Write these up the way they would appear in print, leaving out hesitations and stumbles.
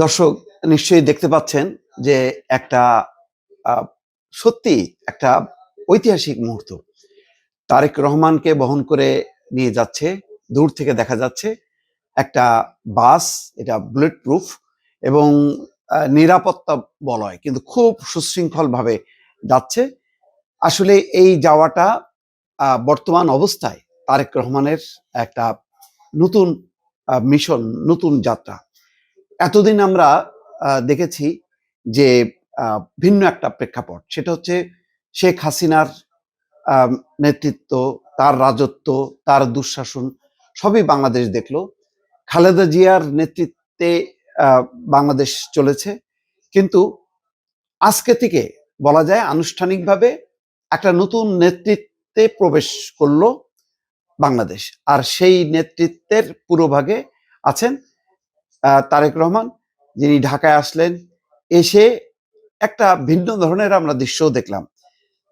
দর্শক নিশ্চয়ই দেখতে পাচ্ছেন যে একটা আহ, সত্যি একটা ঐতিহাসিক মুহূর্ত। তারেক রহমানকে বহন করে নিয়ে যাচ্ছে, দূর থেকে দেখা যাচ্ছে একটা বাস। এটা বুলেট প্রুফ এবং নিরাপত্তা বলয়, কিন্তু খুব সুশৃঙ্খল ভাবে যাচ্ছে। আসলে এই যাওয়াটা বর্তমান অবস্থায় তারেক রহমানের একটা নতুন মিশন, নতুন যাত্রা। এতদিন আমরা দেখেছি যে ভিন্ন একটা প্রেক্ষাপট, সেটা হচ্ছে শেখ হাসিনার নেতৃত্ব, তার রাজত্ব, তার দুঃশাসন সবই বাংলাদেশ দেখলো। খালেদা জিয়ার নেতৃত্বে বাংলাদেশ চলেছে। কিন্তু আজকে থেকে বলা যায় আনুষ্ঠানিকভাবে একটা নতুন নেতৃত্বে প্রবেশ করলো বাংলাদেশ। আর সেই নেতৃত্বের পুরোভাগে আছেন তারেক রহমান, যিনি ঢাকায় আসলেন। এসে একটা ভিন্ন ধরনের আমরা দৃশ্যও দেখলাম,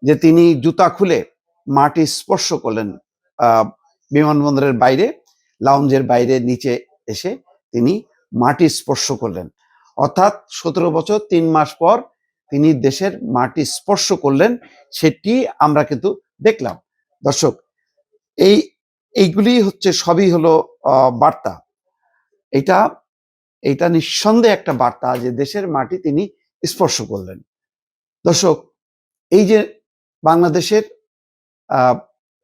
যে তিনি জুতা খুলে মাটি স্পর্শ করলেন বিমানবন্দরের বাইরে, লাউঞ্জের বাইরে নিচে এসে তিনি মাটি স্পর্শ করলেন। অর্থাৎ 17 বছর 3 মাস পর তিনি দেশের মাটি স্পর্শ করলেন, সেটি আমরা কিন্তু দেখলাম। দর্শক, এই এইগুলি হচ্ছে সবই হলো বার্তা। এটা এটা নিঃসন্দেহে একটা বার্তা যে দেশের মাটি তিনি স্পর্শ করলেন। দর্শক, এই যে বাংলাদেশের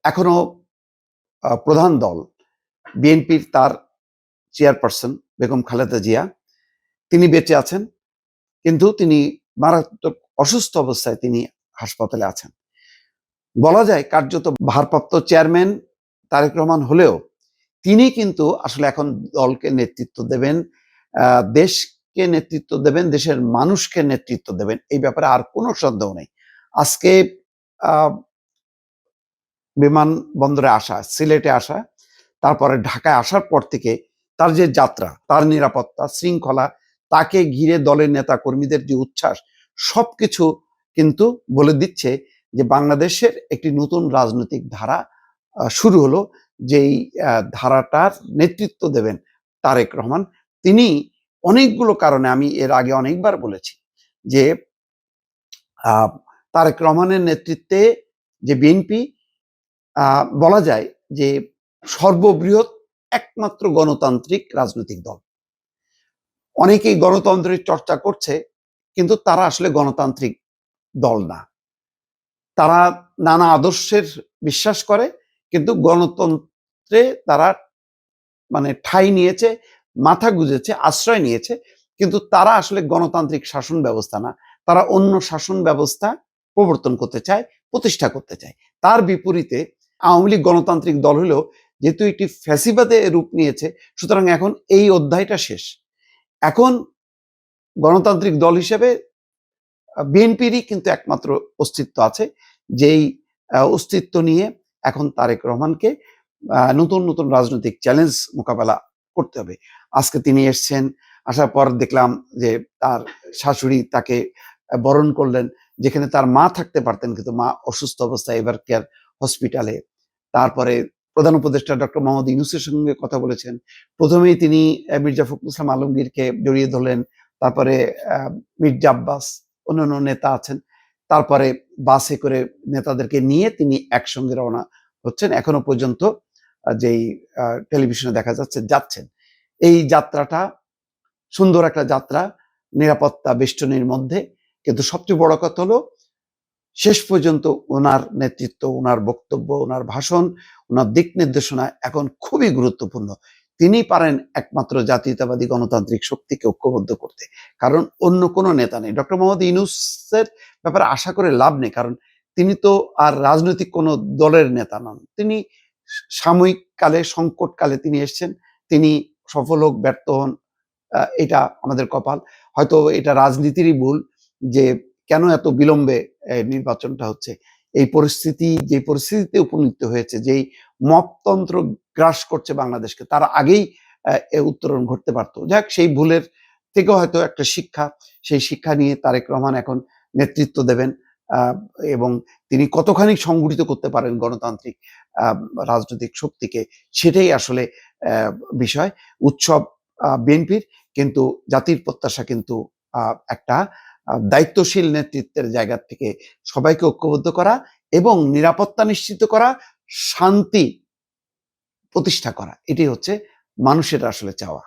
এখনো প্রধান দল বিএনপির, তার চেয়ারপারসন বেগম খালেদা জিয়া, তিনি বেঁচে আছেন, কিন্তু তিনি মারাত্মক অসুস্থ অবস্থায় তিনি হাসপাতালে আছেন। বলা যায় কার্যত ভারপ্রাপ্ত চেয়ারম্যান তারেক রহমান হলেও তিনি কিন্তু আসলে এখন দলকে নেতৃত্ব দেবেন, দেশকে নেতৃত্ব দেবেন, দেশের মানুষকে নেতৃত্ব দেবেন, এই ব্যাপারে আর কোনো সন্দেহ নেই। আজকে বিমানবন্দরে আসা, সিলেটে আসা, তারপরে ঢাকায় আসার পর থেকে তার যে যাত্রা, তার নিরাপত্তা, শৃঙ্খলা, তাকে ঘিরে দলের নেতা কর্মীদের যে উচ্ছ্বাস, সবকিছু কিন্তু বলে দিচ্ছে যে বাংলাদেশের একটি নতুন রাজনৈতিক ধারা শুরু হলো। যেই ধারাটার নেতৃত্ব দেবেন তারেক রহমান। তিনি অনেকগুলো কারণে, আমি এর আগে অনেকবার বলেছি যে তারেক রহমানের নেতৃত্বে যে বিএনপি বলা যায় যে সর্ববৃহৎ একমাত্র গণতান্ত্রিক রাজনৈতিক দল। অনেকেই গণতন্ত্রের চর্চা করছে, কিন্তু তারা আসলে গণতান্ত্রিক দল না। তারা নানা আদর্শের বিশ্বাস করে, কিন্তু গণতন্ত্রে তারা মানে ঠাঁই নিয়েছে, মাথা গুঁজেছে, আশ্রয় নিয়েছে, কিন্তু তারা আসলে গণতান্ত্রিক শাসন ব্যবস্থা না। তারা অন্য শাসন ব্যবস্থা প্রবর্তন করতে চায়, প্রতিষ্ঠা করতে চায়। তার বিপরীতে আওয়ামী লীগ গণতান্ত্রিক দল হলেও যেহেতু এটি ফ্যাসিবাদে রূপ নিয়েছে, সুতরাং এখন এই অধ্যায়টা শেষ। এখন গণতান্ত্রিক দল হিসেবে বিএনপিরই কিন্তু একমাত্র অস্তিত্ব আছে, যেই অস্তিত্ব নিয়ে এখন তারেক রহমানকে নতুন নতুন রাজনৈতিক চ্যালেঞ্জ মোকাবেলা করতে হবে। আজকে তিনি এসছেন, আসার পর দেখলাম যে তার শাশুড়ি তাকে বরণ করলেন, যেখানে তার মা থাকতে পারতেন, কিন্তু মা অসুস্থ অবস্থায় এভার কেয়ার হসপিটালে। তারপরে প্রধান উপদেষ্টা ডক্টর মোহাম্মদ ইউনূসের সঙ্গে কথা বলেছেন। প্রথমেই তিনি মির্জা ফখরুল ইসলাম আলমগীরকে জড়িয়ে ধরলেন, তারপরে মির্জা আব্বাস, অন্যান্য নেতা আছেন। তারপরে বাসে করে নেতাদেরকে নিয়ে তিনি একসঙ্গে রওনা হচ্ছেন। এখনো পর্যন্ত যেই টেলিভিশনে দেখা যাচ্ছে যাচ্ছেন। এই যাত্রাটা সুন্দর একটা যাত্রা, নিরাপত্তা বেষ্টনীর মধ্যে। কিন্তু সবচেয়ে বড় কথা হলো শেষ পর্যন্ত ওনার নেতৃত্ব, ওনার বক্তব্য, ওনার ভাষণ, ওনার দিক নির্দেশনা এখন খুবই গুরুত্বপূর্ণ। তিনি পারেন একমাত্র জাতীয়তাবাদী গণতান্ত্রিক শক্তিকে ঐক্যবদ্ধ করতে, কারণ অন্য কোনো নেতা নেই। ডক্টর মোহাম্মদ ইউনূসের ব্যাপারে আশা করে লাভ নেই, কারণ তিনি তো আর রাজনৈতিক কোনো দলের নেতা নন। তিনি সাময়িক কালে, সংকটকালে তিনি এসছেন। তিনি সফল হোক ব্যর্থ হন, এটা আমাদের কপাল। হয়তো এটা রাজনীতিরই ভুল যে কেন এত বিলম্বে নির্বাচনটা হচ্ছে। এই পরিস্থিতি, যে পরিস্থিতিতে উপনীত হয়েছে, যেই মপতন্ত্র গ্রাস করছে বাংলাদেশকে, তার আগেই উত্তরণ ঘটতে পারতো। যাক, সেই ভুলের থেকেও হয়তো একটা শিক্ষা, সেই শিক্ষা নিয়ে তারেক রহমান এখন নেতৃত্ব দেবেন। এবং তিনি কতখানি সংগঠিত করতে পারেন গণতান্ত্রিক রাজনৈতিক শক্তিকে, সেটাই আসলে বিষয়। উৎসব বিএনপির, কিন্তু জাতির প্রত্যাশা কিন্তু একটা দায়িত্বশীল নেতৃত্বের জায়গা থেকে সবাইকে ঐক্যবদ্ধ করা এবং নিরাপত্তা নিশ্চিত করা, শান্তি প্রতিষ্ঠা করা, এটি হচ্ছে মানুষের আসলে চাওয়া।